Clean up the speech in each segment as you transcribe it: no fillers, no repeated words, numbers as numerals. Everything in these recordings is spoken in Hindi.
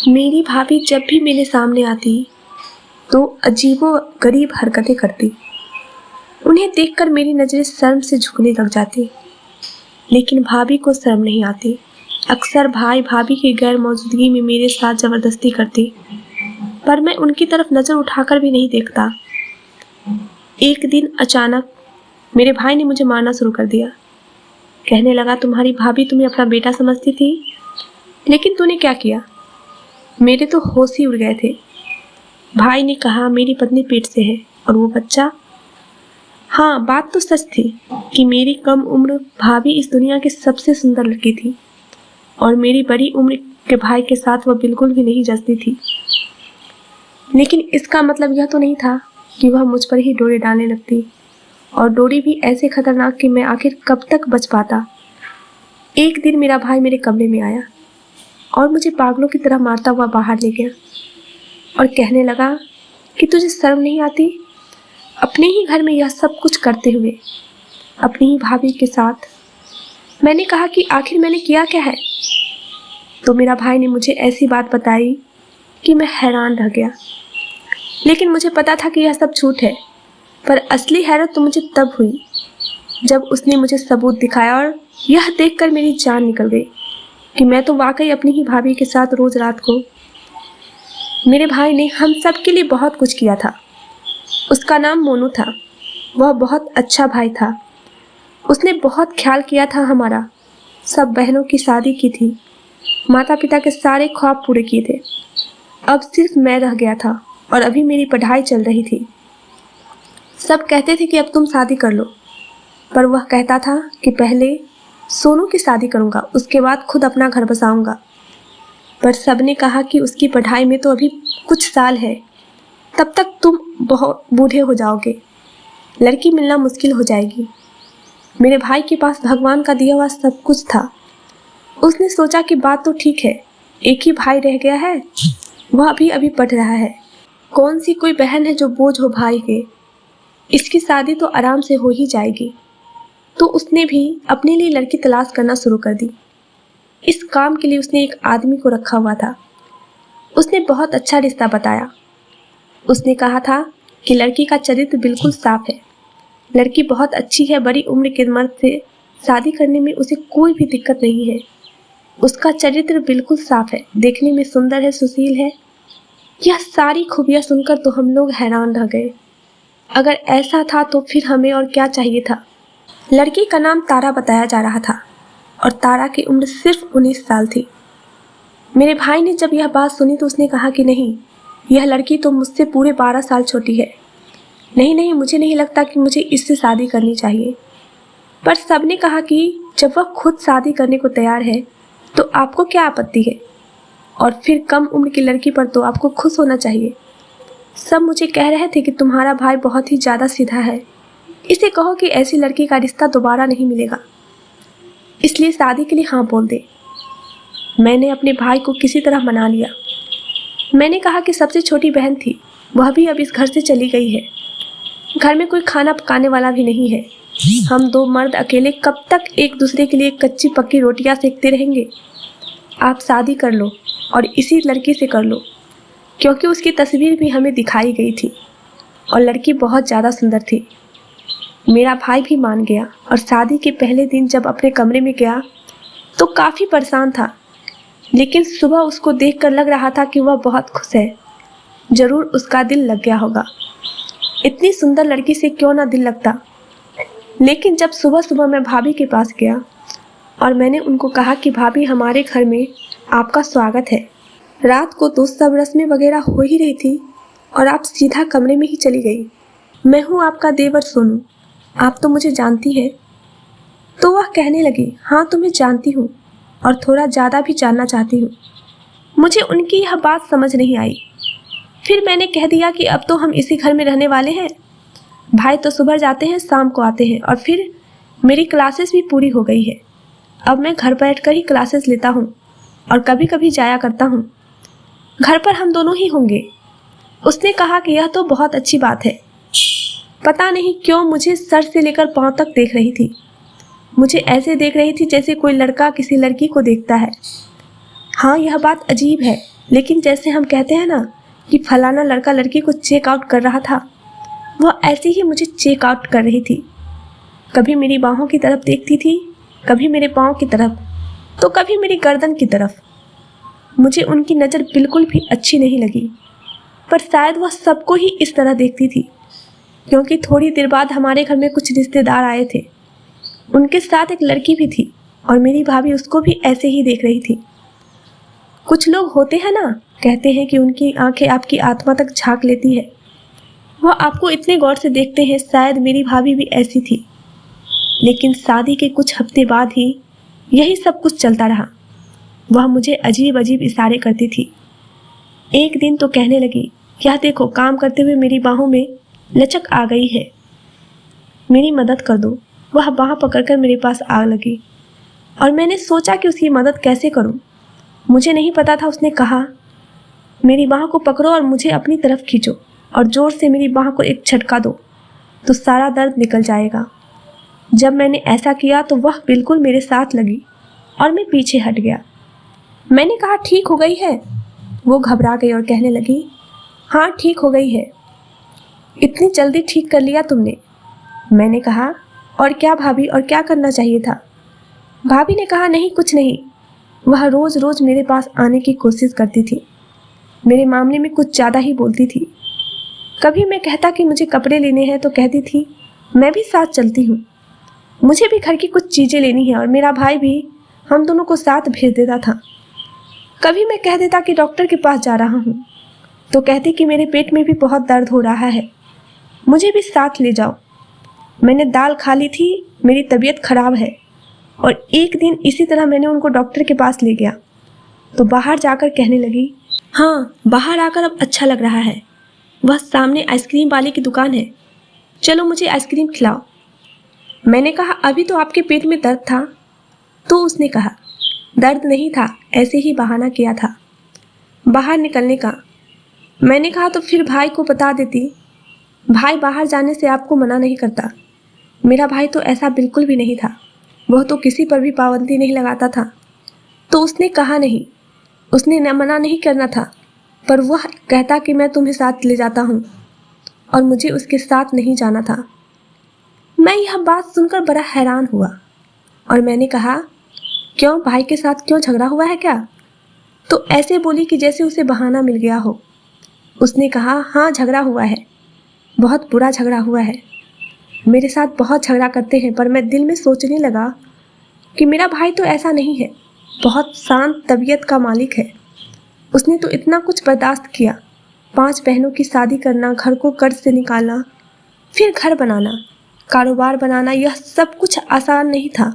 मेरी भाभी जब भी मेरे सामने आती तो अजीबो-गरीब हरकतें करती। उन्हें देखकर मेरी नज़रें शर्म से झुकने लग जाती, लेकिन भाभी को शर्म नहीं आती। अक्सर भाई भाभी की गैर मौजूदगी में मेरे साथ ज़बरदस्ती करती, पर मैं उनकी तरफ नज़र उठाकर भी नहीं देखता। एक दिन अचानक मेरे भाई ने मुझे मारना शुरू कर दिया। कहने लगा, तुम्हारी भाभी तुम्हें अपना बेटा समझती थी, लेकिन तूने क्या किया? मेरे तो होश ही उड़ गए थे। भाई ने कहा, मेरी पत्नी पेट से है और वो बच्चा। हाँ, बात तो सच थी कि मेरी कम उम्र भाभी इस दुनिया की सबसे सुंदर लड़की थी और मेरी बड़ी उम्र के भाई के साथ वह बिल्कुल भी नहीं जचती थी। लेकिन इसका मतलब यह तो नहीं था कि वह मुझ पर ही डोरे डालने लगती, और डोरी भी ऐसे खतरनाक कि मैं आखिर कब तक बच पाता। एक दिन मेरा भाई मेरे कमरे में आया और मुझे पागलों की तरह मारता हुआ बाहर ले गया और कहने लगा कि तुझे शर्म नहीं आती अपने ही घर में यह सब कुछ करते हुए, अपनी ही भाभी के साथ। मैंने कहा कि आखिर मैंने किया क्या है? तो मेरा भाई ने मुझे ऐसी बात बताई कि मैं हैरान रह गया। लेकिन मुझे पता था कि यह सब झूठ है, पर असली हैरत तो मुझे तब हुई जब उसने मुझे सबूत दिखाया और यह देखकर मेरी जान निकल गई कि मैं तो वाकई अपनी ही भाभी के साथ रोज रात को। मेरे भाई ने हम सब के लिए बहुत कुछ किया था। उसका नाम मोनू था। वह बहुत अच्छा भाई था। उसने बहुत ख्याल किया था हमारा। सब बहनों की शादी की थी, माता पिता के सारे ख्वाब पूरे किए थे। अब सिर्फ मैं रह गया था और अभी मेरी पढ़ाई चल रही थी। सब कहते थे कि अब तुम शादी कर लो, पर वह कहता था कि पहले सोनू की शादी करूंगा, उसके बाद खुद अपना घर बसाऊंगा। पर सबने कहा कि उसकी पढ़ाई में तो अभी कुछ साल है, तब तक तुम बहुत बूढ़े हो जाओगे, लड़की मिलना मुश्किल हो जाएगी। मेरे भाई के पास भगवान का दिया हुआ सब कुछ था। उसने सोचा कि बात तो ठीक है, एक ही भाई रह गया है, वह अभी पढ़ रहा है, कौन सी कोई बहन है जो बोझ हो भाई के, इसकी शादी तो आराम से हो ही जाएगी। तो उसने भी अपने लिए लड़की तलाश करना शुरू कर दी। इस काम के लिए उसने एक आदमी को रखा हुआ था। उसने बहुत अच्छा रिश्ता बताया। उसने कहा था कि लड़की का चरित्र बिल्कुल साफ है, लड़की बहुत अच्छी है, बड़ी उम्र के मर्द से शादी करने में उसे कोई भी दिक्कत नहीं है, उसका चरित्र बिल्कुल साफ है, देखने में सुंदर है, सुशील है। यह सारी खूबियाँ सुनकर तो हम लोग हैरान रह गए। अगर ऐसा था तो फिर हमें और क्या चाहिए था। लड़की का नाम तारा बताया जा रहा था और तारा की उम्र सिर्फ 19 साल थी। मेरे भाई ने जब यह बात सुनी तो उसने कहा कि नहीं, यह लड़की तो मुझसे पूरे 12 साल छोटी है। नहीं, मुझे नहीं लगता कि मुझे इससे शादी करनी चाहिए। पर सबने कहा कि जब वह खुद शादी करने को तैयार है तो आपको क्या आपत्ति है, और फिर कम उम्र की लड़की पर तो आपको खुश होना चाहिए। सब मुझे कह रहे थे कि तुम्हारा भाई बहुत ही ज़्यादा सीधा है, इसे कहो कि ऐसी लड़की का रिश्ता दोबारा नहीं मिलेगा, इसलिए शादी के लिए हाँ बोल दे। मैंने अपने भाई को किसी तरह मना लिया। मैंने कहा कि सबसे छोटी बहन थी, वह भी अब इस घर से चली गई है, घर में कोई खाना पकाने वाला भी नहीं है, हम दो मर्द अकेले कब तक एक दूसरे के लिए कच्ची पक्की रोटियां सेकते रहेंगे। आप शादी कर लो और इसी लड़की से कर लो, क्योंकि उसकी तस्वीर भी हमें दिखाई गई थी और लड़की बहुत ज़्यादा सुंदर थी। मेरा भाई भी मान गया और शादी के पहले दिन जब अपने कमरे में गया तो काफ़ी परेशान था, लेकिन सुबह उसको देखकर लग रहा था कि वह बहुत खुश है। ज़रूर उसका दिल लग गया होगा, इतनी सुंदर लड़की से क्यों ना दिल लगता। लेकिन जब सुबह सुबह मैं भाभी के पास गया और मैंने उनको कहा कि भाभी, हमारे घर में आपका स्वागत है। रात को तो सब रस्में वगैरह हो ही रही थी और आप सीधा कमरे में ही चली गई। मैं हूँ आपका देवर सोनू, आप तो मुझे जानती हैं। तो वह कहने लगी, हाँ तुम्हें जानती हूँ और थोड़ा ज़्यादा भी जानना चाहती हूँ। मुझे उनकी यह बात समझ नहीं आई। फिर मैंने कह दिया कि अब तो हम इसी घर में रहने वाले हैं, भाई तो सुबह जाते हैं शाम को आते हैं, और फिर मेरी क्लासेस भी पूरी हो गई है, अब मैं घर बैठकर ही क्लासेस लेता हूँ और कभी कभी जाया करता हूँ, घर पर हम दोनों ही होंगे। उसने कहा कि यह तो बहुत अच्छी बात है। पता नहीं क्यों मुझे सर से लेकर पांव तक देख रही थी। मुझे ऐसे देख रही थी जैसे कोई लड़का किसी लड़की को देखता है। हाँ, यह बात अजीब है लेकिन जैसे हम कहते हैं ना कि फलाना लड़का लड़की को चेक आउट कर रहा था, वह ऐसे ही मुझे चेक आउट कर रही थी। कभी मेरी बाहों की तरफ देखती थी, कभी मेरे पाँव की तरफ, तो कभी मेरी गर्दन की तरफ। मुझे उनकी नज़र बिल्कुल भी अच्छी नहीं लगी, पर शायद वह सबको ही इस तरह देखती थी, क्योंकि थोड़ी देर बाद हमारे घर में कुछ रिश्तेदार आए थे। उनके साथ एक लड़की भी थी और मेरी भाभी उसको भी ऐसे ही देख रही थी। कुछ लोग होते हैं ना, कहते हैं कि उनकी आंखें आपकी आत्मा तक झांक लेती है। वह आपको इतने गौर से देखते हैं। शायद मेरी भाभी भी ऐसी थी। लेकिन शादी के कुछ हफ्ते बाद ही यही सब कुछ चलता रहा। वह मुझे अजीब अजीब इशारे करती थी। एक दिन तो कहने लगी, यह देखो, काम करते हुए मेरी बाहों में लचक आ गई है, मेरी मदद कर दो। वह बाह पकड़कर मेरे पास आ लगी और मैंने सोचा कि उसकी मदद कैसे करूं। मुझे नहीं पता था। उसने कहा, मेरी बाह को पकड़ो और मुझे अपनी तरफ खींचो और ज़ोर से मेरी बाह को एक झटका दो तो सारा दर्द निकल जाएगा। जब मैंने ऐसा किया तो वह बिल्कुल मेरे साथ लगी और मैं पीछे हट गया। मैंने कहा, ठीक हो गई है? वो घबरा गई और कहने लगी, हाँ ठीक हो गई है। इतनी जल्दी ठीक कर लिया तुमने? मैंने कहा, और क्या भाभी, और क्या करना चाहिए था? भाभी ने कहा, नहीं कुछ नहीं। वह रोज़ रोज़ मेरे पास आने की कोशिश करती थी। मेरे मामले में कुछ ज़्यादा ही बोलती थी। कभी मैं कहता कि मुझे कपड़े लेने हैं तो कहती थी, मैं भी साथ चलती हूँ, मुझे भी घर की कुछ चीज़ें लेनी है, और मेरा भाई भी हम दोनों को साथ भेज देता था। कभी मैं कह देता कि डॉक्टर के पास जा रहा हूँ तो कहती कि मेरे पेट में भी बहुत दर्द हो रहा है, मुझे भी साथ ले जाओ। मैंने दाल खा ली थी, मेरी तबीयत खराब है। और एक दिन इसी तरह मैंने उनको डॉक्टर के पास ले गया तो बाहर जाकर कहने लगी, हाँ बाहर आकर अब अच्छा लग रहा है। वह सामने आइसक्रीम वाले की दुकान है, चलो मुझे आइसक्रीम खिलाओ। मैंने कहा, अभी तो आपके पेट में दर्द था। तो उसने कहा, दर्द नहीं था, ऐसे ही बहाना किया था बाहर निकलने का। मैंने कहा, तो फिर भाई को बता देती, भाई बाहर जाने से आपको मना नहीं करता। मेरा भाई तो ऐसा बिल्कुल भी नहीं था, वह तो किसी पर भी पाबंदी नहीं लगाता था। तो उसने कहा नहीं, उसने न मना नहीं करना था, पर वह कहता कि मैं तुम्हें साथ ले जाता हूँ और मुझे उसके साथ नहीं जाना था। मैं यह बात सुनकर बड़ा हैरान हुआ और मैंने कहा, क्यों, भाई के साथ क्यों, झगड़ा हुआ है क्या? तो ऐसे बोली कि जैसे उसे बहाना मिल गया हो। उसने कहा, हाँ झगड़ा हुआ है, बहुत बुरा झगड़ा हुआ है। मेरे साथ बहुत झगड़ा करते हैं, पर मैं दिल में सोचने लगा कि मेरा भाई तो ऐसा नहीं है, बहुत शांत तबीयत का मालिक है। उसने तो इतना कुछ बर्दाश्त किया, 5 बहनों की शादी करना, घर को कर्ज से निकालना, फिर घर बनाना, कारोबार बनाना, यह सब कुछ आसान नहीं था।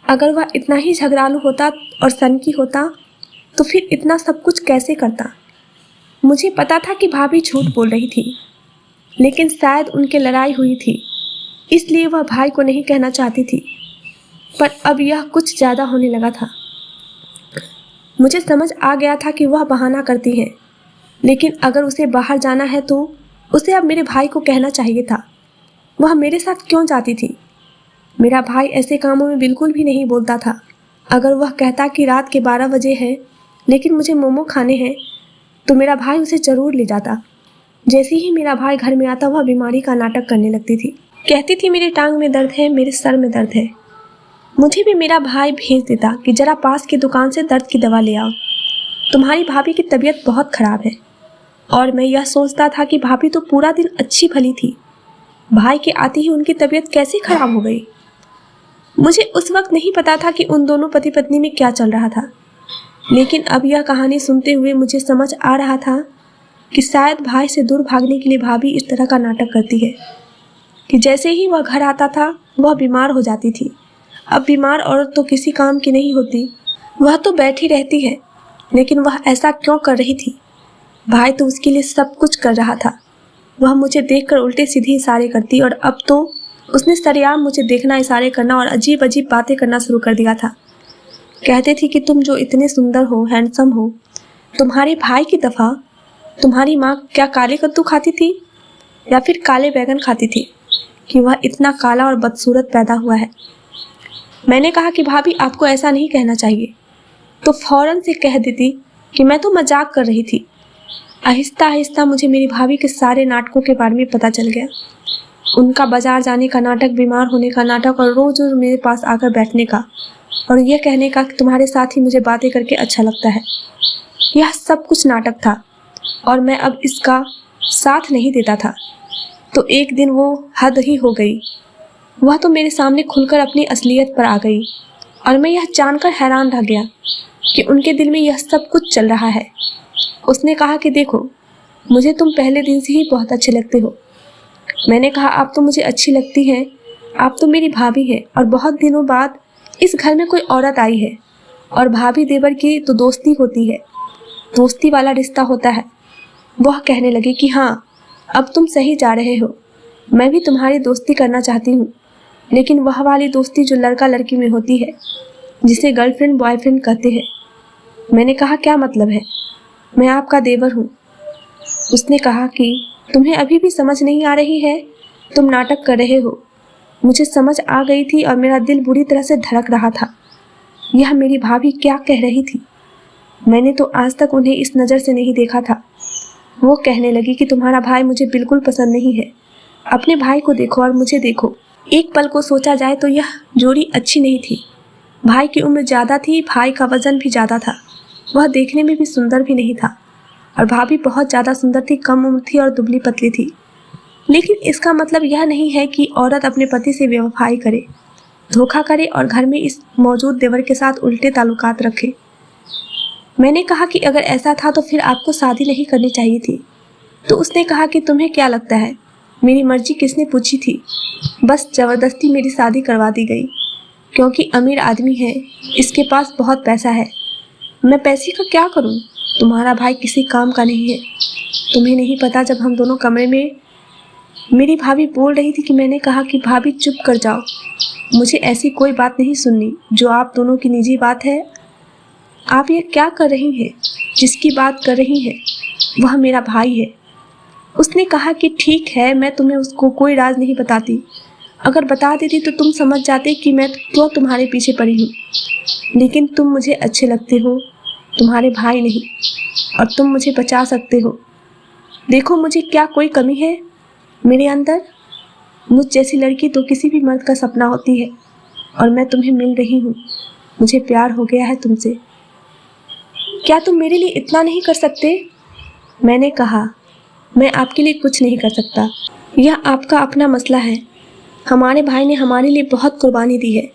अगर वह इतना ही झगड़ालू होता और सनकी होता तो फिर इतना सब कुछ कैसे करता? मुझे पता था कि भाभी झूठ बोल रही थी, लेकिन शायद उनके लड़ाई हुई थी, इसलिए वह भाई को नहीं कहना चाहती थी। पर अब यह कुछ ज़्यादा होने लगा था। मुझे समझ आ गया था कि वह बहाना करती है, लेकिन अगर उसे बाहर जाना है तो उसे अब मेरे भाई को कहना चाहिए था। वह मेरे साथ क्यों जाती थी? मेरा भाई ऐसे कामों में बिल्कुल भी नहीं बोलता था। अगर वह कहता कि रात के 12 बजे है लेकिन मुझे मोमो खाने हैं, तो मेरा भाई उसे ज़रूर ले जाता। जैसे ही मेरा भाई घर में आता वह बीमारी का नाटक करने लगती थी। कहती थी, मेरी टांग में दर्द है, मेरे सर में दर्द है। मुझे भी मेरा भाई भेज देता कि ज़रा पास की दुकान से दर्द की दवा ले आओ, तुम्हारी भाभी की तबीयत बहुत ख़राब है। और मैं यह सोचता था कि भाभी तो पूरा दिन अच्छी भली थी, भाई के आते ही उनकी तबीयत कैसे ख़राब हो गई। मुझे उस वक्त नहीं पता था कि उन दोनों पति पत्नी में क्या चल रहा था, लेकिन अब यह कहानी सुनते हुए मुझे समझ आ रहा था कि शायद भाई से दूर भागने के लिए भाभी इस तरह का नाटक करती है कि जैसे ही वह घर आता था वह बीमार हो जाती थी। अब बीमार औरत तो किसी काम की नहीं होती, वह तो बैठी रहती है, लेकिन वह ऐसा क्यों कर रही थी? भाई तो उसके लिए सब कुछ कर रहा था। वह मुझे देखकर उल्टे सीधे इशारे करती और अब तो उसने सरेआम मुझे देखना, इशारे करना और अजीब अजीब बातें करना शुरू कर दिया था। कहते थी कि तुम जो इतने सुंदर हो, हैंडसम हो, तुम्हारे भाई की दफ़ा तुम्हारी माँ क्या काले कद्दू खाती थी या फिर काले बैगन खाती थी कि वह इतना काला और बदसूरत पैदा हुआ है। मैंने कहा कि भाभी आपको ऐसा नहीं कहना चाहिए, तो फौरन से कह देती कि मैं तो मजाक कर रही थी। आहिस्ता आहिस्ता मुझे मेरी भाभी के सारे नाटकों के बारे में पता चल गया। उनका बाजार जाने का नाटक, बीमार होने का नाटक और रोज रोज मेरे पास आकर बैठने का और यह कहने का कि तुम्हारे साथ ही मुझे बातें करके अच्छा लगता है। यह सब कुछ नाटक था और मैं अब इसका साथ नहीं देता था। तो एक दिन वो हद ही हो गई। वह तो मेरे सामने खुलकर अपनी असलियत पर आ गई और मैं यह जानकर हैरान रह गया कि उनके दिल में यह सब कुछ चल रहा है। उसने कहा कि देखो, मुझे तुम पहले दिन से ही बहुत अच्छे लगते हो। मैंने कहा, आप तो मुझे अच्छी लगती हैं, आप तो मेरी भाभी हैं और बहुत दिनों बाद इस घर में कोई औरत आई है और भाभी देवर की तो दोस्ती होती है, दोस्ती वाला रिश्ता होता है। वह कहने लगी कि हाँ, अब तुम सही जा रहे हो, मैं भी तुम्हारी दोस्ती करना चाहती हूँ, लेकिन वह वाली दोस्ती जो लड़का लड़की में होती है, जिसे गर्लफ्रेंड बॉयफ्रेंड कहते हैं। मैंने कहा, क्या मतलब है? मैं आपका देवर हूँ। उसने कहा कि तुम्हें अभी भी समझ नहीं आ रही है, तुम नाटक कर रहे हो। मुझे समझ आ गई थी और मेरा दिल बुरी तरह से धड़क रहा था। यह मेरी भाभी क्या कह रही थी? मैंने तो आज तक उन्हें इस नज़र से नहीं देखा था। वो कहने लगी कि तुम्हारा भाई मुझे बिल्कुल पसंद नहीं है। अपने भाई को देखो और मुझे देखो। एक पल को सोचा जाए तो यह जोड़ी अच्छी नहीं थी। भाई की उम्र ज़्यादा थी, भाई का वजन भी ज़्यादा था, वह देखने में भी सुंदर भी नहीं था और भाभी बहुत ज़्यादा सुंदर थी, कम उम्र थी और दुबली पतली थी। लेकिन इसका मतलब यह नहीं है कि औरत अपने पति से बेवफाई करे, धोखा करे और घर में इस मौजूद देवर के साथ उल्टे ताल्लुकात रखे। मैंने कहा कि अगर ऐसा था तो फिर आपको शादी नहीं करनी चाहिए थी। तो उसने कहा कि तुम्हें क्या लगता है मेरी मर्जी किसने पूछी थी? बस ज़बरदस्ती मेरी शादी करवा दी गई, क्योंकि अमीर आदमी है, इसके पास बहुत पैसा है। मैं पैसे का क्या करूं? तुम्हारा भाई किसी काम का नहीं है। तुम्हें नहीं पता, जब हम दोनों कमरे में मेरी भाभी बोल रही थी कि मैंने कहा कि भाभी चुप कर जाओ, मुझे ऐसी कोई बात नहीं सुननी जो आप दोनों की निजी बात है। आप ये क्या कर रही हैं? जिसकी बात कर रही हैं वह मेरा भाई है। उसने कहा कि ठीक है, मैं तुम्हें उसको कोई राज नहीं बताती। अगर बता देती तो तुम समझ जाते कि मैं क्यों तुम्हारे पीछे पड़ी हूँ। लेकिन तुम मुझे अच्छे लगते हो, तुम्हारे भाई नहीं, और तुम मुझे बचा सकते हो। देखो, मुझे क्या कोई कमी है मेरे अंदर? मुझ जैसी लड़की तो किसी भी मर्द का सपना होती है और मैं तुम्हें मिल रही हूँ। मुझे प्यार हो गया है तुमसे। क्या तुम मेरे लिए इतना नहीं कर सकते? मैंने कहा, मैं आपके लिए कुछ नहीं कर सकता, यह आपका अपना मसला है। हमारे भाई ने हमारे लिए बहुत कुर्बानी दी है,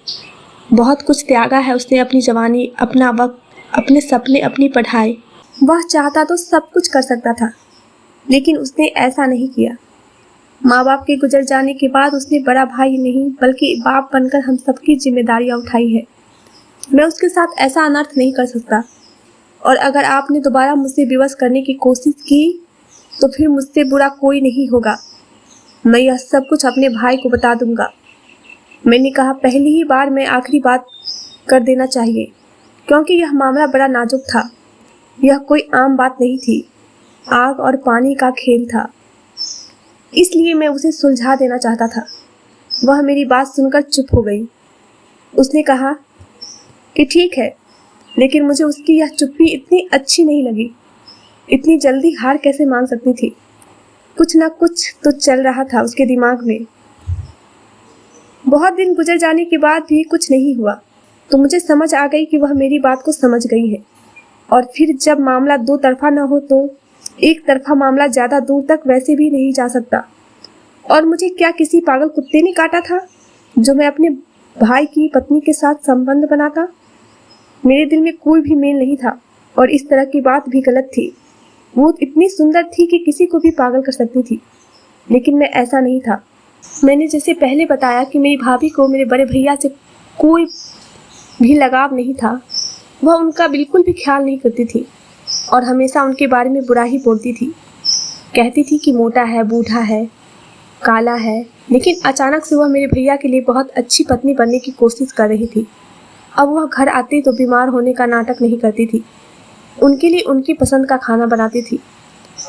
बहुत कुछ त्यागा है उसने, अपनी जवानी, अपना वक्त, अपने सपने, अपनी पढ़ाई। वह चाहता तो सब कुछ कर सकता था, लेकिन उसने ऐसा नहीं किया। माँ बाप के गुजर जाने के बाद उसने बड़ा भाई नहीं बल्कि बाप बनकर हम सबकी जिम्मेदारियाँ उठाई है। मैं उसके साथ ऐसा अनर्थ नहीं कर सकता, और अगर आपने दोबारा मुझसे विवश करने की कोशिश की तो फिर मुझसे बुरा कोई नहीं होगा। मैं यह सब कुछ अपने भाई को बता दूंगा। मैंने कहा, पहली ही बार मैं आखिरी बात कर देना चाहिए, क्योंकि यह मामला बड़ा नाजुक था। यह कोई आम बात नहीं थी, आग और पानी का खेल था, इसलिए मैं उसे सुलझा देना चाहता था। वह मेरी बात सुनकर चुप हो गई। उसने कहा कि ठीक है, लेकिन मुझे उसकी यह चुप्पी इतनी अच्छी नहीं लगी। इतनी जल्दी हार कैसे मान सकती थी? कुछ ना कुछ तो चल रहा था उसके दिमाग में। बहुत दिन गुजर जाने के बाद भी कुछ नहीं हुआ तो मुझे समझ आ गई कि वह मेरी बात को समझ गई है। और फिर जब मामला दो तरफा न हो तो एक तरफा मामला ज़्यादा दूर तक वैसे भी नहीं जा सकता। और मुझे क्या किसी पागल कुत्ते ने काटा था जो मैं अपने भाई की पत्नी के साथ संबंध बनाता? मेरे दिल में कोई भी मेल नहीं था और इस तरह की बात भी गलत थी। वो इतनी सुंदर थी कि किसी को भी पागल कर सकती थी, लेकिन मैं ऐसा नहीं था। मैंने जैसे पहले बताया कि मेरी भाभी को मेरे बड़े भैया से कोई भी लगाव नहीं था। वह उनका बिल्कुल भी ख्याल नहीं करती थी और हमेशा उनके बारे में बुरा ही बोलती थी। कहती थी कि मोटा है, बूढ़ा है, काला है। लेकिन अचानक से वह मेरे भैया के लिए बहुत अच्छी पत्नी बनने की कोशिश कर रही थी। अब वह घर आती तो बीमार होने का नाटक नहीं करती थी, उनके लिए उनकी पसंद का खाना बनाती थी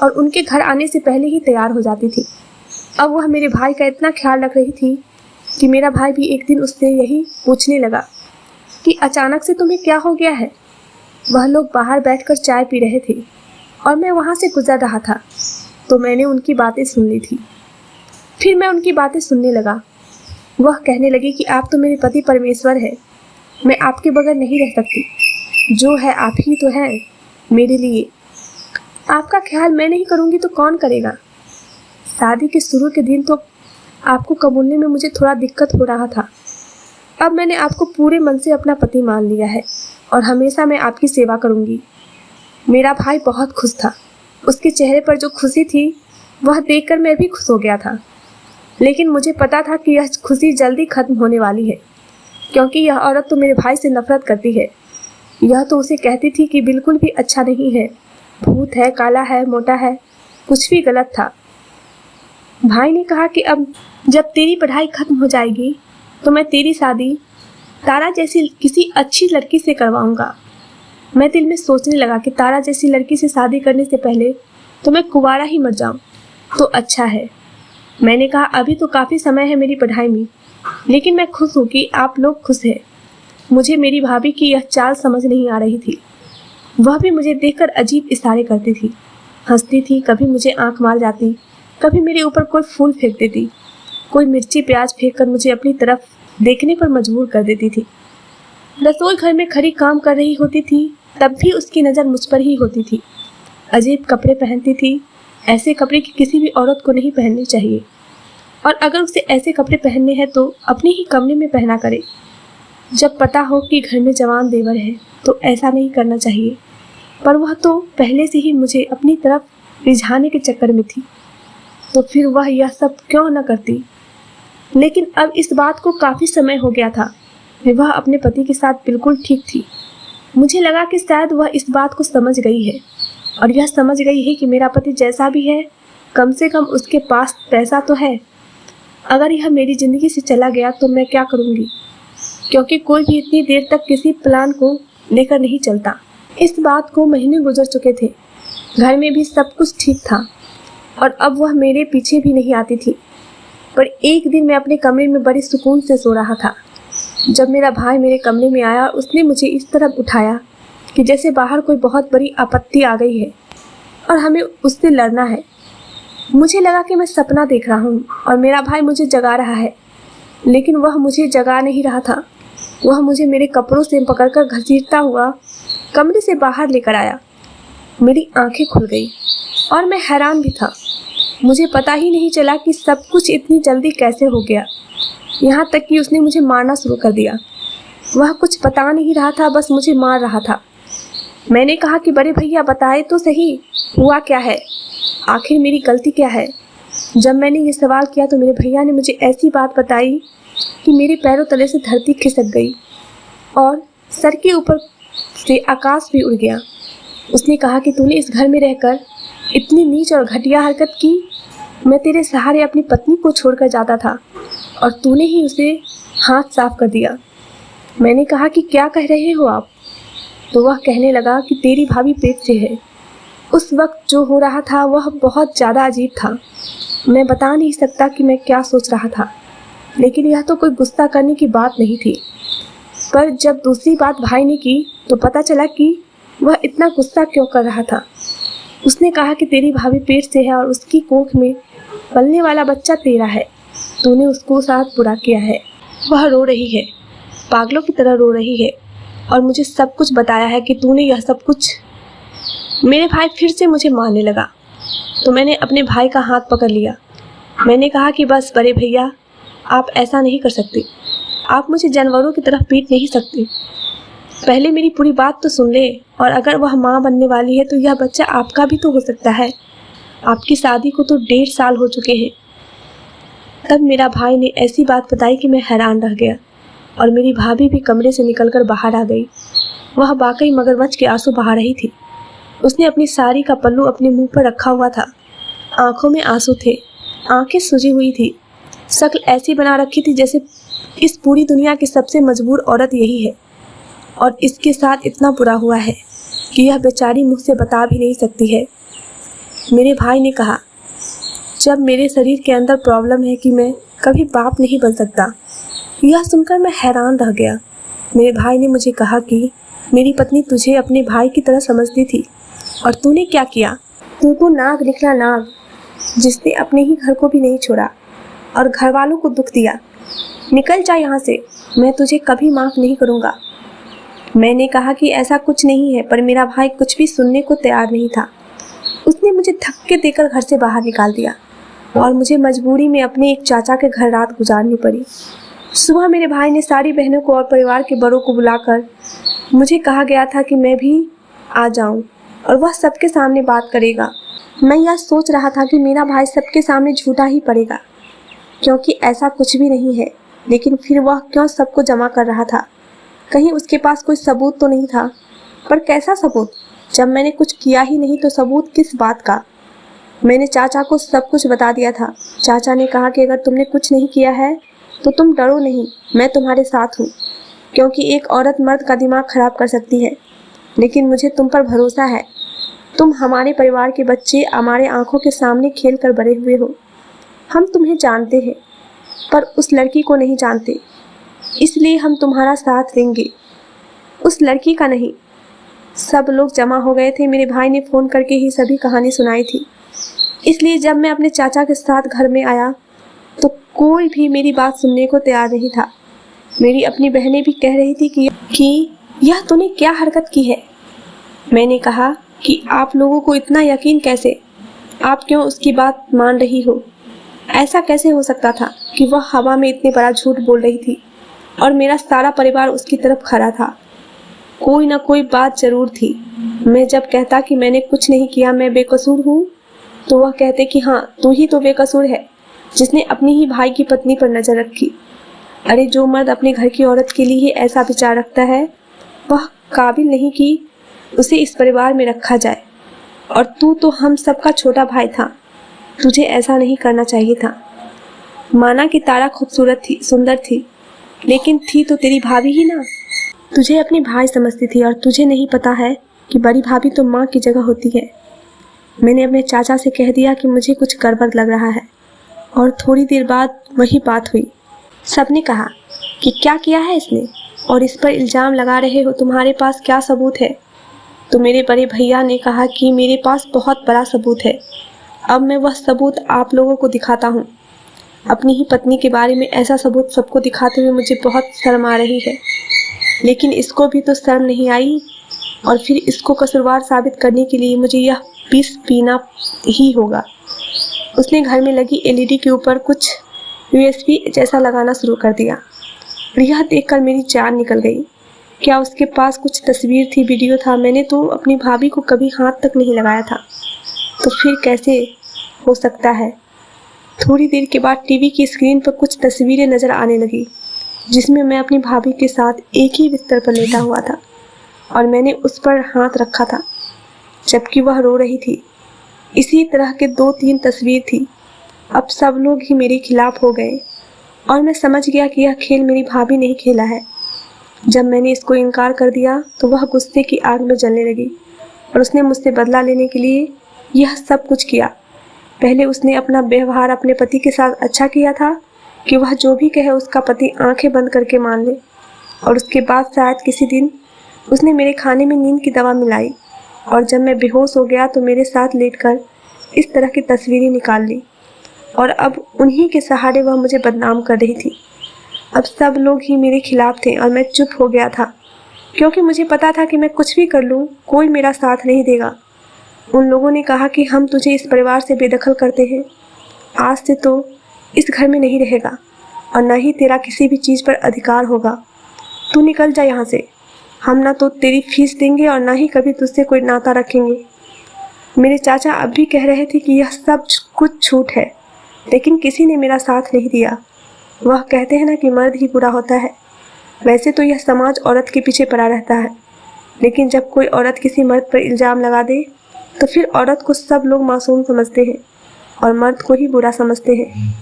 और उनके घर आने से पहले ही तैयार हो जाती थी। अब वह मेरे भाई का इतना ख्याल रख रही थी कि मेरा भाई भी एक दिन उससे यही पूछने लगा कि अचानक से तुम्हें क्या हो गया है? वह लोग बाहर बैठकर चाय पी रहे थे और मैं वहाँ से गुजर रहा था, तो मैंने उनकी बातें सुन ली थी। फिर मैं उनकी बातें सुनने लगा। वह कहने लगी कि आप तो मेरे पति परमेश्वर है, मैं आपके बगैर नहीं रह सकती, जो है आप ही तो हैं मेरे लिए। आपका ख्याल मैं नहीं करूँगी तो कौन करेगा। शादी के शुरू के दिन तो आपको कबूलने में मुझे थोड़ा दिक्कत हो रहा था। अब मैंने आपको पूरे मन से अपना पति मान लिया है और हमेशा मैं आपकी सेवा करूँगी। मेरा भाई बहुत खुश था। उसके चेहरे पर जो खुशी थी वह देखकर मैं भी खुश हो गया था। लेकिन मुझे पता था कि यह खुशी जल्दी खत्म होने वाली है, क्योंकि यह औरत तो मेरे भाई से नफरत करती है। यह तो उसे कहती थी कि बिल्कुल भी अच्छा नहीं है, भूत है, काला है, मोटा है, कुछ भी गलत था। भाई ने कहा कि अब जब तेरी पढ़ाई खत्म हो जाएगी तो मैं तेरी शादी तारा जैसी किसी अच्छी लड़की से करवाऊंगा। मैं दिल में सोचने लगा कि तारा जैसी लड़की से शादी करने से पहले तो मैं कुंवारा ही मर जाऊं तो अच्छा है। मैंने कहा अभी तो काफ़ी समय है मेरी पढ़ाई में, लेकिन मैं खुश हूँ कि आप लोग खुश हैं। मुझे मेरी भाभी की यह चाल समझ नहीं आ रही थी। वह भी मुझे देखकर अजीब इशारे करती थी, हंसती थी, कभी मुझे आंख मार जाती, कभी मेरे ऊपर कोई फूल फेंक देती, कोई मिर्ची प्याज फेंक कर मुझे अपनी तरफ देखने पर मजबूर कर देती थी। रसोई घर में खड़ी काम कर रही होती थी तब भी उसकी नज़र मुझ पर ही होती थी। अजीब कपड़े पहनती थी, ऐसे कपड़े की किसी भी औरत को नहीं पहनने चाहिए, और अगर उसे ऐसे कपड़े पहनने हैं तो अपने ही कमरे में पहना करे। जब पता हो कि घर में जवान देवर है तो ऐसा नहीं करना चाहिए, पर वह तो पहले से ही मुझे अपनी तरफ रिझाने के चक्कर में थी, तो फिर वह यह सब क्यों न करती। लेकिन अब इस बात को काफ़ी समय हो गया था। वह अपने पति के साथ बिल्कुल ठीक थी। मुझे लगा कि शायद वह इस बात को समझ गई है, और यह समझ गई है कि मेरा पति जैसा भी है कम से कम उसके पास पैसा तो है। अगर यह मेरी ज़िंदगी से चला गया तो मैं क्या करूँगी, क्योंकि कोई भी इतनी देर तक किसी प्लान को लेकर नहीं चलता। इस बात को महीने गुजर चुके थे, घर में भी सब कुछ ठीक था और अब वह मेरे पीछे भी नहीं आती थी। पर एक दिन मैं अपने कमरे में बड़े सुकून से सो रहा था जब मेरा भाई मेरे कमरे में आया। उसने मुझे इस तरह उठाया कि जैसे बाहर कोई बहुत बड़ी आपत्ति आ गई है और हमें उससे लड़ना है। मुझे लगा कि मैं सपना देख रहा हूँ और मेरा भाई मुझे जगा रहा है, लेकिन वह मुझे जगा नहीं रहा था। वह मुझे मेरे कपड़ों से पकड़कर घसीटता हुआ कमरे से बाहर लेकर आया। मेरी आंखें खुल गई और मैं हैरान भी था। मुझे पता ही नहीं चला कि सब कुछ इतनी जल्दी कैसे हो गया। यहाँ तक कि उसने मुझे मारना शुरू कर दिया। वह कुछ बता नहीं रहा था, बस मुझे मार रहा था। मैंने कहा कि बड़े भैया बताए तो सही, हुआ क्या है, आखिर मेरी गलती क्या है। जब मैंने ये सवाल किया तो मेरे भैया ने मुझे ऐसी बात बताई कि मेरे पैरों तले से धरती खिसक गई और सर के ऊपर से आकाश भी उड़ गया। उसने कहा कि तूने इस घर में रहकर इतनी नीच और घटिया हरकत की। मैं तेरे सहारे अपनी पत्नी को छोड़कर जाता था और तूने ही उसे हाथ साफ कर दिया। मैंने कहा कि क्या कह रहे हो आप। तो वह कहने लगा कि तेरी भाभी पेट से है। उस वक्त जो हो रहा था वह बहुत ज़्यादा अजीब था। मैं बता नहीं सकता कि मैं क्या सोच रहा था, लेकिन यह तो कोई गुस्सा करने की बात नहीं थी। पर जब दूसरी बात भाई ने की तो पता चला कि वह इतना गुस्सा क्यों कर रहा था। उसने कहा कि तेरी भाभी पेट से है और उसकी कोख में पलने वाला बच्चा तेरा है। तूने उसको साथ बुरा किया है। वह रो रही है, पागलों की तरह रो रही है और मुझे सब कुछ बताया है कि तूने यह सब कुछ। मेरे भाई फिर से मुझे मारने लगा तो मैंने अपने भाई का हाथ पकड़ लिया। मैंने कहा कि बस बड़े भैया, आप ऐसा नहीं कर सकते। आप मुझे जानवरों की तरह पीट नहीं सकते। पहले मेरी पूरी बात तो सुन ले, और अगर वह माँ बनने वाली है तो यह बच्चा आपका भी तो हो सकता है। आपकी शादी को तो 1.5 साल हो चुके हैं। तब मेरा भाई ने ऐसी बात बताई कि मैं हैरान रह गया और मेरी भाभी भी कमरे से निकलकर बाहर आ गई। वह वाकई मगरमच्छ के आंसू बहा रही थी। उसने अपनी साड़ी का पल्लू अपने मुंह पर रखा हुआ था। आंखों में आंसू थे, आंखें सूजी हुई थी, शक्ल ऐसी बना रखी थी जैसे इस पूरी दुनिया की सबसे मजबूर औरत यही है और इसके साथ इतना बुरा हुआ है कि यह बेचारी मुझसे बता भी नहीं सकती है। मेरे भाई ने कहा, जब मेरे शरीर के अंदर प्रॉब्लम है कि मैं कभी बाप नहीं बन सकता। यह सुनकर मैं हैरान रह गया। मेरे भाई ने मुझे कहा कि मेरी पत्नी तुझे अपने भाई की तरह समझती थी और तूने क्या किया? तू तो नाग निकला, नाग, जिसने अपने ही घर को भी नहीं छोड़ा और घर वालों को दुख दिया। निकल जा यहाँ से, मैं तुझे कभी माफ़ नहीं करूँगा। मैंने कहा कि ऐसा कुछ नहीं है, पर मेरा भाई कुछ भी सुनने को तैयार नहीं था। उसने मुझे धक्के देकर घर से बाहर निकाल दिया और मुझे मजबूरी में अपने एक चाचा के घर रात गुजारनी पड़ी। सुबह मेरे भाई ने सारी बहनों को और परिवार के बड़ों को बुलाकर मुझे कहा गया था कि मैं भी आ जाऊं और वह सबके सामने बात करेगा। मैं यह सोच रहा था कि मेरा भाई सबके सामने झूठा ही पड़ेगा, क्योंकि ऐसा कुछ भी नहीं है। लेकिन फिर वह क्यों सबको जमा कर रहा था? कहीं उसके पास कोई सबूत तो नहीं था? पर कैसा सबूत, जब मैंने कुछ किया ही नहीं तो सबूत किस बात का? मैंने चाचा को सब कुछ बता दिया था। चाचा ने कहा कि अगर तुमने कुछ नहीं किया है तो तुम डरो नहीं, मैं तुम्हारे साथ हूँ, क्योंकि एक औरत मर्द का दिमाग खराब कर सकती है। लेकिन मुझे तुम पर भरोसा है। तुम हमारे परिवार के बच्चे हमारे आंखों के सामने खेल कर बड़े हुए हो। हम तुम्हें जानते हैं, पर उस लड़की को नहीं जानते, इसलिए हम तुम्हारा साथ देंगे, उस लड़की का नहीं। सब लोग जमा हो गए थे। मेरे भाई ने फ़ोन करके ही सभी कहानी सुनाई थी। इसलिए जब मैं अपने चाचा के साथ घर में आया तो कोई भी मेरी बात सुनने को तैयार नहीं था। मेरी अपनी बहनें भी कह रही थी कि यह तूने क्या हरकत की है। मैंने कहा कि आप लोगों को इतना यकीन कैसे? आप क्यों उसकी बात मान रही हो? ऐसा कैसे हो सकता था कि वह हवा में इतने बड़ा झूठ बोल रही थी और मेरा सारा परिवार उसकी तरफ खड़ा था? कोई ना कोई बात जरूर थी। मैं जब कहता कि मैंने कुछ नहीं किया, मैं बेकसूर हूँ, तो वह कहते कि हाँ, तू ही तो बेकसूर है, जिसने अपने ही भाई की पत्नी पर नजर रखी। अरे, जो मर्द अपने घर की औरत के लिए ऐसा विचार रखता है, वह काबिल नहीं कि उसे इस परिवार में रखा जाए। और तू तो हम सबका छोटा भाई था, तुझे ऐसा नहीं करना चाहिए था। माना कि तारा खूबसूरत थी, सुंदर थी, लेकिन थी तो तेरी भाभी ही ना। तुझे अपनी भाई समझती थी और तुझे नहीं पता है कि बड़ी भाभी तो माँ की जगह होती है। मैंने अपने चाचा से कह दिया कि मुझे कुछ गड़बड़ लग रहा है और थोड़ी देर बाद वही बात हुई। सबने कहा कि क्या किया है इसने और इस पर इल्ज़ाम लगा रहे हो, तुम्हारे पास क्या सबूत है? तो मेरे बड़े भैया ने कहा कि मेरे पास बहुत बड़ा सबूत है। अब मैं वह सबूत आप लोगों को दिखाता हूँ। अपनी ही पत्नी के बारे में ऐसा सबूत सबको दिखाते हुए मुझे बहुत शर्म आ रही है, लेकिन इसको भी तो शर्म नहीं आई और फिर इसको कसूरवार साबित करने के लिए मुझे यह विष पीना ही होगा। उसने घर में लगी एलईडी के ऊपर कुछ यूएसबी जैसा लगाना शुरू कर दिया। यह देखकर मेरी जान निकल गई। क्या उसके पास कुछ तस्वीर थी, वीडियो था? मैंने तो अपनी भाभी को कभी हाथ तक नहीं लगाया था, तो फिर कैसे हो सकता है? थोड़ी देर के बाद टीवी की स्क्रीन पर कुछ तस्वीरें नज़र आने लगी, जिसमें मैं अपनी भाभी के साथ एक ही बिस्तर पर लेटा हुआ था और मैंने उस पर हाथ रखा था जबकि वह रो रही थी। इसी तरह के 2-3 तस्वीर थी। अब सब लोग ही मेरे खिलाफ हो गए और मैं समझ गया कि यह खेल मेरी भाभी ने ही खेला है। जब मैंने इसको इनकार कर दिया तो वह गुस्से की आग में जलने लगी और उसने मुझसे बदला लेने के लिए यह सब कुछ किया। पहले उसने अपना व्यवहार अपने पति के साथ अच्छा किया था कि वह जो भी कहे उसका पति आंखें बंद करके मान ले, और उसके बाद शायद किसी दिन उसने मेरे खाने में नींद की दवा मिलाई और जब मैं बेहोश हो गया तो मेरे साथ लेटकर इस तरह की तस्वीरें निकाल ली और अब उन्हीं के सहारे वह मुझे बदनाम कर रही थी। अब सब लोग ही मेरे खिलाफ थे और मैं चुप हो गया था, क्योंकि मुझे पता था कि मैं कुछ भी कर लूँ कोई मेरा साथ नहीं देगा। उन लोगों ने कहा कि हम तुझे इस परिवार से बेदखल करते हैं, आज से तो इस घर में नहीं रहेगा और न ही तेरा किसी भी चीज़ पर अधिकार होगा। तू निकल जा यहाँ से, हम ना तो तेरी फीस देंगे और ना ही कभी तुझसे कोई नाता रखेंगे। मेरे चाचा अब भी कह रहे थे कि यह सब कुछ झूठ है, लेकिन किसी ने मेरा साथ नहीं दिया। वह कहते हैं ना कि मर्द ही बुरा होता है। वैसे तो यह समाज औरत के पीछे पड़ा रहता है, लेकिन जब कोई औरत किसी मर्द पर इल्ज़ाम लगा दे तो फिर औरत को सब लोग मासूम समझते हैं और मर्द को ही बुरा समझते हैं।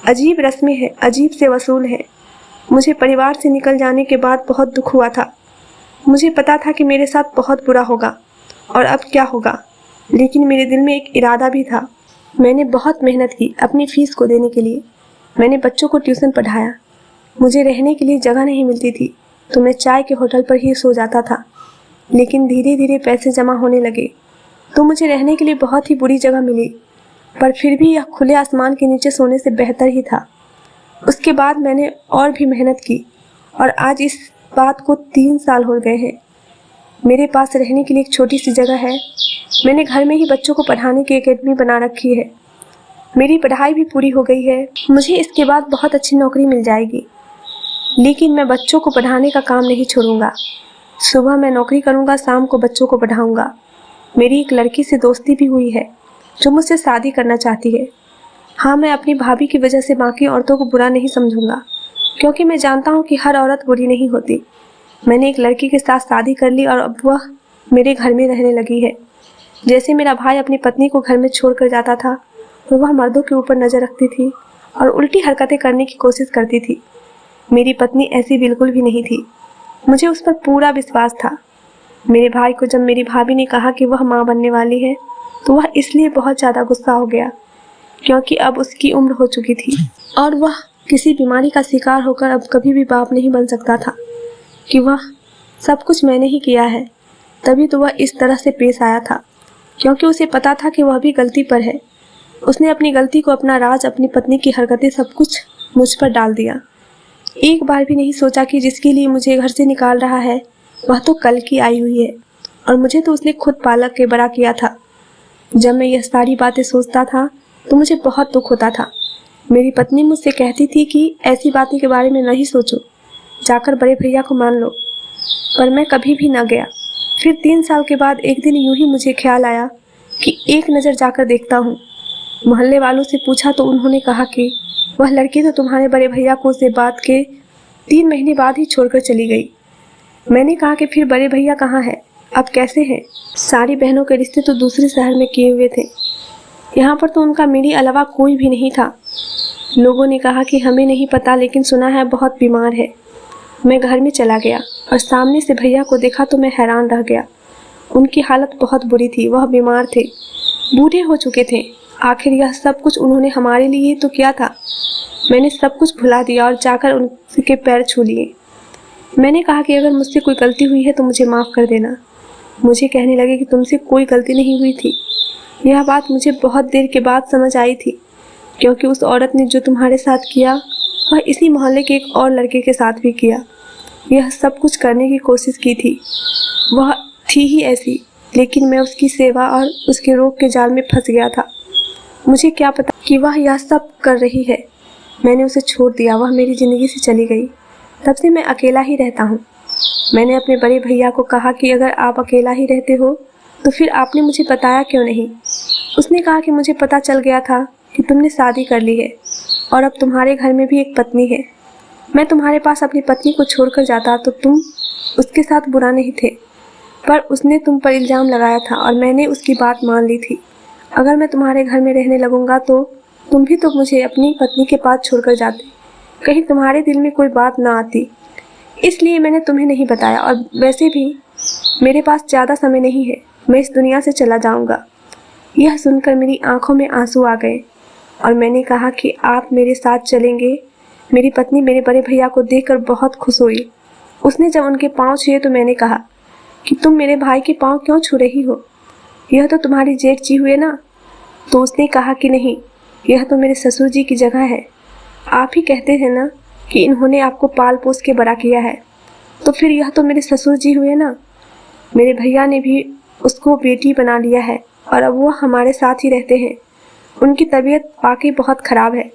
अजीब रस्में हैं, अजीब से वसूल हैं। मुझे परिवार से निकल जाने के बाद बहुत दुख हुआ था। मुझे पता था कि मेरे साथ बहुत बुरा होगा और अब क्या होगा, लेकिन मेरे दिल में एक इरादा भी था। मैंने बहुत मेहनत की अपनी फ़ीस को देने के लिए। मैंने बच्चों को ट्यूशन पढ़ाया। मुझे रहने के लिए जगह नहीं मिलती थी तो मैं चाय के होटल पर ही सो जाता था। लेकिन धीरे धीरे पैसे जमा होने लगे तो मुझे रहने के लिए बहुत ही बुरी जगह मिली, पर फिर भी यह खुले आसमान के नीचे सोने से बेहतर ही था। उसके बाद मैंने और भी मेहनत की और आज इस बात को 3 साल हो गए हैं। मेरे पास रहने के लिए एक छोटी सी जगह है। मैंने घर में ही बच्चों को पढ़ाने की एकेडमी बना रखी है। मेरी पढ़ाई भी पूरी हो गई है। मुझे इसके बाद बहुत अच्छी नौकरी मिल जाएगी, लेकिन मैं बच्चों को पढ़ाने का काम नहीं छोड़ूंगा। सुबह मैं नौकरी करूंगा, शाम को बच्चों को पढ़ाऊंगा। मेरी एक लड़की से दोस्ती भी हुई है जो मुझसे शादी करना चाहती है। हाँ, मैं अपनी भाभी की वजह से बाकी औरतों को बुरा नहीं समझूंगा, क्योंकि मैं जानता हूँ कि हर औरत बुरी नहीं होती। मैंने एक लड़की के साथ शादी कर ली और अब वह मेरे घर में रहने लगी है। जैसे मेरा भाई अपनी पत्नी को घर में छोड़कर जाता था तो वह मर्दों के ऊपर नज़र रखती थी और उल्टी हरकतें करने की कोशिश करती थी। मेरी पत्नी ऐसी बिल्कुल भी नहीं थी। मुझे उस पर पूरा विश्वास था। मेरे भाई को जब मेरी भाभी ने कहा कि वह माँ बनने वाली है तो वह इसलिए बहुत ज़्यादा गुस्सा हो गया, क्योंकि अब उसकी उम्र हो चुकी थी और वह किसी बीमारी का शिकार होकर अब कभी भी बाप नहीं बन सकता था। कि वह सब कुछ मैंने ही किया है, तभी तो वह इस तरह से पेश आया था, क्योंकि उसे पता था कि वह भी गलती पर है। उसने अपनी गलती को, अपना राज, अपनी पत्नी की हरकतें सब कुछ मुझ पर डाल दिया। एक बार भी नहीं सोचा कि जिसके लिए मुझे घर से निकाल रहा है वह तो कल की आई हुई है और मुझे तो उसने खुद पालक के बड़ा किया था। जब मैं यह सारी बातें सोचता था तो मुझे बहुत दुख होता था। मेरी पत्नी मुझसे कहती थी कि ऐसी बातें के बारे में नहीं सोचो, जाकर बड़े भैया को मान लो, पर मैं कभी भी न गया। फिर 3 साल के बाद एक दिन यूं ही मुझे ख्याल आया कि एक नज़र जाकर देखता हूँ। मोहल्ले वालों से पूछा तो उन्होंने कहा कि वह लड़की तो तुम्हारे बड़े भैया को से बात के 3 महीने बाद ही छोड़कर चली गई। मैंने कहा कि फिर बड़े भैया कहाँ हैं, अब कैसे हैं? सारी बहनों के रिश्ते तो दूसरे शहर में किए हुए थे, यहाँ पर तो उनका मेरे अलावा कोई भी नहीं था। लोगों ने कहा कि हमें नहीं पता, लेकिन सुना है बहुत बीमार है। मैं घर में चला गया और सामने से भैया को देखा तो मैं हैरान रह गया। उनकी हालत बहुत बुरी थी, वह बीमार थे, बूढ़े हो चुके थे। आखिर यह सब कुछ उन्होंने हमारे लिए तो किया था। मैंने सब कुछ भुला दिया और जाकर उनके पैर छू लिए। मैंने कहा कि अगर मुझसे कोई गलती हुई है तो मुझे माफ़ कर देना। मुझे कहने लगे कि तुमसे कोई गलती नहीं हुई थी। यह बात मुझे बहुत देर के बाद समझ आई थी, क्योंकि उस औरत ने जो तुम्हारे साथ किया वह इसी मोहल्ले के एक और लड़के के साथ भी किया। यह सब कुछ करने की कोशिश की थी, वह थी ही ऐसी, लेकिन मैं उसकी सेवा और उसके रोग के जाल में फंस गया था। मुझे क्या पता कि वह यह सब कर रही है। मैंने उसे छोड़ दिया, वह मेरी ज़िंदगी से चली गई। तब से मैं अकेला ही रहता हूँ। मैंने अपने बड़े भैया को कहा कि अगर आप अकेला ही रहते हो तो फिर आपने मुझे बताया क्यों नहीं? उसने कहा कि मुझे पता चल गया था कि तुमने शादी कर ली है और अब तुम्हारे घर में भी एक पत्नी है। मैं तुम्हारे पास अपनी पत्नी को छोड़कर जाता तो तुम उसके साथ बुरा नहीं थे, पर उसने तुम पर इल्ज़ाम लगाया था और मैंने उसकी बात मान ली थी। अगर मैं तुम्हारे घर में रहने लगूंगा तो तुम भी तो मुझे अपनी पत्नी के पास छोड़कर जाते, कहीं तुम्हारे दिल में कोई बात ना आती। इसलिए मैंने तुम्हें नहीं बताया, और वैसे भी मेरे पास ज़्यादा समय नहीं है, मैं इस दुनिया से चला जाऊंगा। यह सुनकर मेरी आंखों में आंसू आ गए और मैंने कहा कि आप मेरे साथ चलेंगे। मेरी पत्नी मेरे बड़े भैया को देखकर बहुत खुश हुई। उसने जब उनके पाँव छुए तो मैंने कहा कि तुम मेरे भाई के पाँव क्यों छू रही हो? यह तो तुम्हारी जेठ जी हुए ना? तो उसने कहा कि नहीं, यह तो मेरे ससुर जी की जगह है। आप ही कहते हैं ना कि इन्होंने आपको पाल पोस के बड़ा किया है, तो फिर यह तो मेरे ससुर जी हुए ना। मेरे भैया ने भी उसको बेटी बना लिया है और अब वो हमारे साथ ही रहते हैं। उनकी तबीयत वाकई बहुत ख़राब है,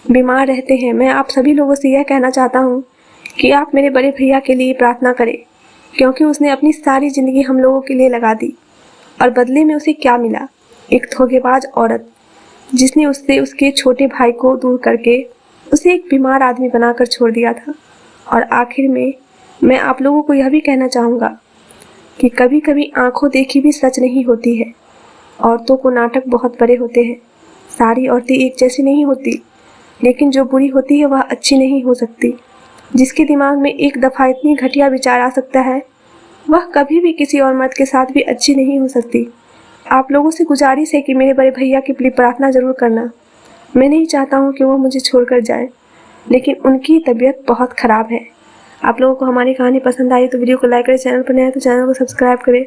बीमार रहते हैं। मैं आप सभी लोगों से यह कहना चाहता हूँ कि आप मेरे बड़े भैया के लिए प्रार्थना करें, क्योंकि उसने अपनी सारी ज़िंदगी हम लोगों के लिए लगा दी और बदले में उसे क्या मिला? एक धोखेबाज औरत, जिसने उससे उसके छोटे भाई को दूर करके उसे एक बीमार आदमी बनाकर छोड़ दिया था। और आखिर में मैं आप लोगों को यह भी कहना चाहूँगा कि कभी कभी आंखों देखी भी सच नहीं होती है। औरतों को नाटक बहुत बड़े होते हैं। सारी औरतें एक जैसी नहीं होती, लेकिन जो बुरी होती है वह अच्छी नहीं हो सकती। जिसके दिमाग में एक दफ़ा इतनी घटिया विचार आ सकता है, वह कभी भी किसी और मर्द के साथ भी अच्छी नहीं हो सकती। आप लोगों से गुजारिश है कि मेरे बड़े भैया के लिए प्रार्थना ज़रूर करना। मैं नहीं चाहता हूँ कि वो मुझे छोड़कर जाए, लेकिन उनकी तबीयत बहुत ख़राब है। आप लोगों को हमारी कहानी पसंद आई तो वीडियो को लाइक करें, चैनल पर नए हैं तो चैनल को सब्सक्राइब करें